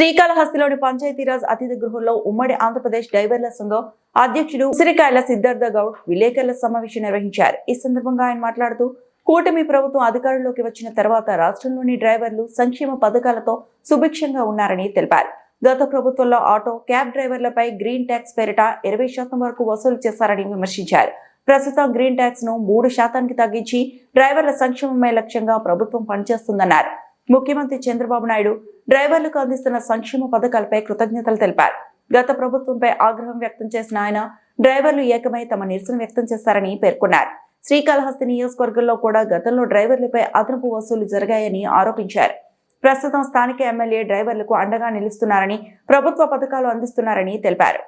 శ్రీకాళహస్తిలోని పంచాయతీరాజ్ అతిథి గృహంలో ఉమ్మడి ఆంధ్రప్రదేశ్ డ్రైవర్ల సంఘం అధ్యక్షుడు ఉసిరికాయల సిద్ధార్థ గౌడ్ విలేకరుల సమావేశం నిర్వహించారు. ఈ సందర్భంగా ఆయన మాట్లాడుతూ కూటమి ప్రభుత్వం అధికారంలోకి వచ్చిన తర్వాత రాష్ట్రంలోని డ్రైవర్లు సంక్షేమ పథకాలతో సుభిక్షంగా ఉన్నారని తెలిపారు. గత ప్రభుత్వంలో ఆటో, క్యాబ్ డ్రైవర్లపై గ్రీన్ ట్యాక్స్ పేరిట 20% వరకు వసూలు చేశారని విమర్శించారు. ప్రస్తుతం గ్రీన్ ట్యాక్స్ ను 3% తగ్గించి డ్రైవర్ల సంక్షేమమే లక్ష్యంగా ప్రభుత్వం పనిచేస్తుందన్నారు. ముఖ్యమంత్రి చంద్రబాబు నాయుడు డ్రైవర్లకు అందిస్తున్న సంక్షేమ పథకాలపై కృతజ్ఞతలు తెలిపారు. గత ప్రభుత్వంపై ఆగ్రహం వ్యక్తం చేసిన ఆయన డ్రైవర్లు ఏకమై తమ నిరసన వ్యక్తం చేశారని పేర్కొన్నారు. శ్రీకాళహస్తి నియోజకవర్గంలో కూడా గతంలో డ్రైవర్లపై అదనపు వసూలు జరిగాయని ఆరోపించారు. ప్రస్తుతం స్థానిక ఎమ్మెల్యే డ్రైవర్లకు అండగా నిలుస్తున్నారని, ప్రభుత్వ పథకాలు అందిస్తున్నారని తెలిపారు.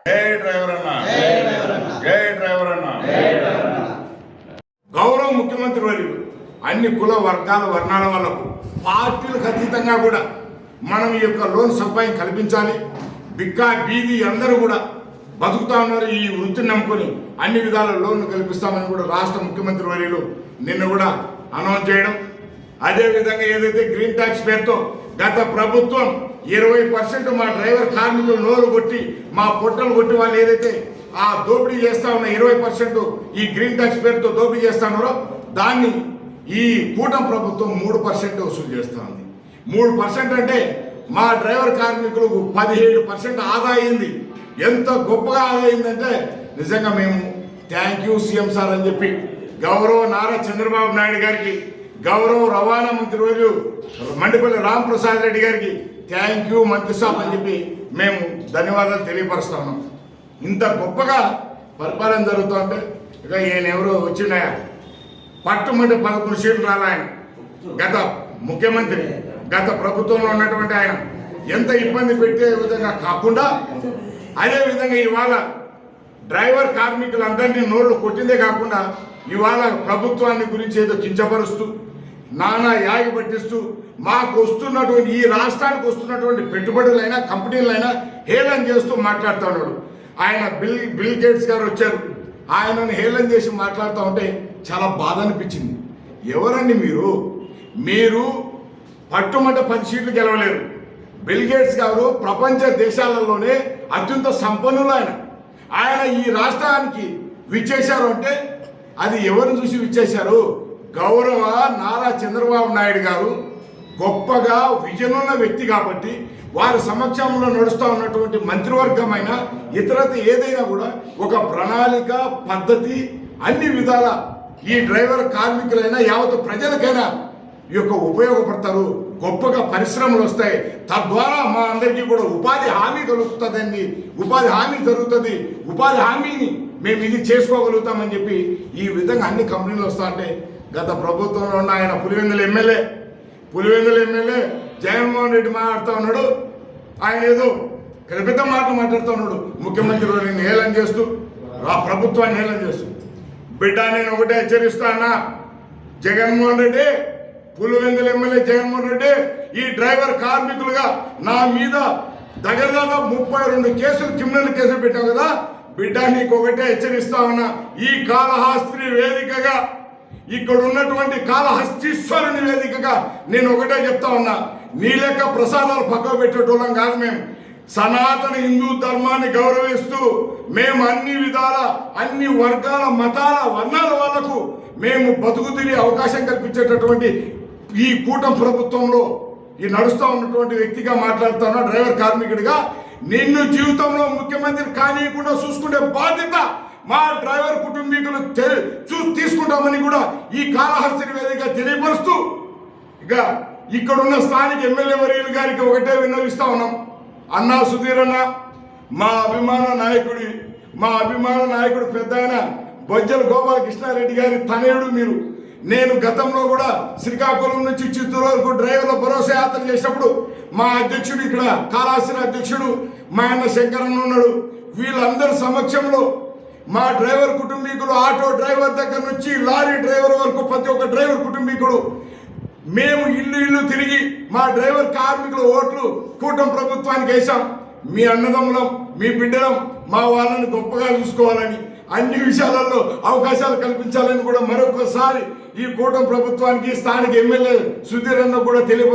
గౌరవ ముఖ్యమంత్రి వర్యులు అన్ని కుల వర్గాల వర్ణాల వాళ్ళకు పార్టీలకు అతీతంగా కూడా మనం ఈ యొక్క లోన్ సదుపాయం కల్పించాలి. బిక్కా బీదీ అందరూ కూడా బతుకుతా ఉన్నారు. ఈ వృత్తిని నమ్ముకొని అన్ని విధాల లోన్లు కల్పిస్తామని కూడా రాష్ట్ర ముఖ్యమంత్రి వర్యులు నిన్న కూడా అనౌన్స్ చేయడం. అదేవిధంగా ఏదైతే గ్రీన్ ట్యాక్స్ పేరుతో గత ప్రభుత్వం 20% మా డ్రైవర్ కార్మికులు నోరు కొట్టి మా పొట్టలు కొట్టి వాళ్ళు ఏదైతే ఆ దోపిడీ చేస్తా ఉన్న 20% ఈ గ్రీన్ ట్యాక్స్ పేరుతో దోపిడీ చేస్తా ఉన్నారో దాన్ని ఈ కూటమి ప్రభుత్వం 3% వసూలు చేస్తూ ఉంది. 3% అంటే మా డ్రైవర్ కార్మికులకు 17% ఆదా అయింది. ఎంత గొప్పగా ఆదా అయిందంటే నిజంగా మేము థ్యాంక్ యూ సీఎం సార్ అని చెప్పి గౌరవ నారా చంద్రబాబు నాయుడు గారికి, గౌరవ రవాణా మంత్రి రోజు మండిపల్లి రాంప్రసాద్ రెడ్డి గారికి థ్యాంక్ యూ మంత్రి సాబ్ అని చెప్పి మేము ధన్యవాదాలు తెలియపరుస్తా ఉన్నాం. ఇంత గొప్పగా పరిపాలన జరుగుతుంటే ఇక ఈయన ఎవరో వచ్చినాయా పట్టుమంటే 11 సీట్లు రాలే ఆయన. గత ముఖ్యమంత్రి, గత ప్రభుత్వంలో ఉన్నటువంటి ఆయన ఎంత ఇబ్బంది పెట్టే విధంగా కాకుండా అదేవిధంగా ఇవాళ డ్రైవర్ కార్మికులందరినీ నోళ్ళు కొట్టిందే కాకుండా ఇవాళ ప్రభుత్వాన్ని గురించి ఏదో కించపరుస్తూ నానా యాగి పట్టిస్తూ మాకు వస్తున్నటువంటి ఈ రాష్ట్రానికి వస్తున్నటువంటి పెట్టుబడులైనా కంపెనీలైనా హేళన చేస్తూ మాట్లాడుతూ ఉన్నాడు. ఆయన బిల్ గేట్స్ గారు వచ్చారు, ఆయనను హేళన చేసి మాట్లాడుతూ ఉంటే చాలా బాధ అనిపించింది. ఎవరండి మీరు పట్టుమంటే 10 సీట్లు గెలవలేరు. బిల్ గేట్స్ గారు ప్రపంచ దేశాలలోనే అత్యంత సంపన్నులు ఆయన ఈ రాష్ట్రానికి విచ్చేశారు అంటే అది ఎవరిని చూసి విచ్చేశారు? గౌరవ నారా చంద్రబాబు నాయుడు గారు గొప్పగా విజన్ ఉన్న వ్యక్తి కాబట్టి వారి సమక్షంలో నడుస్తూ ఉన్నటువంటి మంత్రివర్గమైన ఇతరత ఏదైనా కూడా ఒక ప్రణాళిక పద్ధతి అన్ని విధాల ఈ డ్రైవర్ కార్మికులైనా యావత్ ప్రజలకైనా ఈ యొక్క ఉపయోగపడతారు. గొప్పగా పరిశ్రమలు వస్తాయి. తద్వారా మా అందరికీ కూడా ఉపాధి హామీ కలుగుతుందండి, ఉపాధి హామీ జరుగుతుంది. ఉపాధి హామీని మేము ఇది చేసుకోగలుగుతామని చెప్పి ఈ విధంగా అన్ని కంపెనీలు వస్తా అంటే గత ప్రభుత్వంలో ఉన్న ఆయన పులివెందుల ఎమ్మెల్యే జగన్మోహన్ రెడ్డి మాట్లాడుతూ ఉన్నాడు. ఆయన ఏదో పెద్ద మాటలు మాట్లాడుతూ ఉన్నాడు. ముఖ్యమంత్రి హేళన చేస్తూ ప్రభుత్వాన్ని హేళన చేస్తూ బిడ్డ నేను ఒకటే హెచ్చరిస్తా అన్నా, జగన్మోహన్ రెడ్డి, పులివెందుల ఎమ్మెల్యే జగన్మోహన్ రెడ్డి ఈ డ్రైవర్ కార్మికులుగా నా మీద దగ్గర 32 కేసులు, క్రిమినల్ కేసులు పెట్టావు కదా బిడ్డ, నీకు ఒకటే హెచ్చరిస్తా ఉన్నా. ఈ కాళహస్తి వేదికగా, ఇక్కడ ఉన్నటువంటి కాళహస్తీశ్వరుని వేదికగా నేను ఒకటే చెప్తా ఉన్నా, నీ లెక్క ప్రసాదాలు పక్కకు పెట్టేటోళ్ళం కాదు. మేము సనాతన హిందూ ధర్మాన్ని గౌరవిస్తూ మేము అన్ని విధాల అన్ని వర్గాల మతాల వర్ణాల వాళ్లకు మేము బతుకు తిరిగే అవకాశం కల్పించేటటువంటి ఈ కూటమి ప్రభుత్వంలో ఈ నడుస్తూ ఉన్నటువంటి వ్యక్తిగా మాట్లాడుతున్నా. డ్రైవర్ కార్మికుడిగా నిన్ను జీవితంలో ముఖ్యమంత్రి కానీయకుండా చూసుకునే బాధ్యత మా డ్రైవర్ కుటుంబీకులు తీసుకుంటామని కూడా ఈ కాళహస్తి వేదికగా తెలియపరుస్తూ ఇక ఇక్కడున్న స్థానిక ఎమ్మెల్యే వర్యులు గారికి ఒకటే విన్నవిస్తా ఉన్నాం. అన్నా సుధీర్ అన్న, మా అభిమాన నాయకుడు పెద్ద ఆయన బొజ్జల గోపాలకృష్ణారెడ్డి గారి తనయుడు మీరు. నేను గతంలో కూడా శ్రీకాకుళం నుంచి చిత్తూరు వరకు డ్రైవర్ల భరోసా యాత్ర చేసినప్పుడు మా అధ్యక్షుడు, ఇక్కడ కాళహస్తి అధ్యక్షుడు మా అన్న శంకరన్న ఉన్నాడు. వీళ్ళందరి సమక్షంలో మా డ్రైవర్ కుటుంబీకులు, ఆటో డ్రైవర్ దగ్గర నుంచి లారీ డ్రైవర్ వరకు ప్రతి ఒక్క డ్రైవర్ కుటుంబీకుడు మేము ఇల్లు తిరిగి మా డ్రైవర్ కార్మికుల ఓట్లు కూటమి ప్రభుత్వానికి వేసాం. మీ అన్నదమ్ములం, మీ బిడ్డలం, మా వాళ్ళని గొప్పగా చూసుకోవాలని, అన్ని విషయాలలో అవకాశాలు కల్పించాలని కూడా మరొకసారి ఈ కూటమి ప్రభుత్వానికి స్థానిక ఎమ్మెల్యే సుధీర్ అన్న కూడా తెలియపరుస్తున్నారు.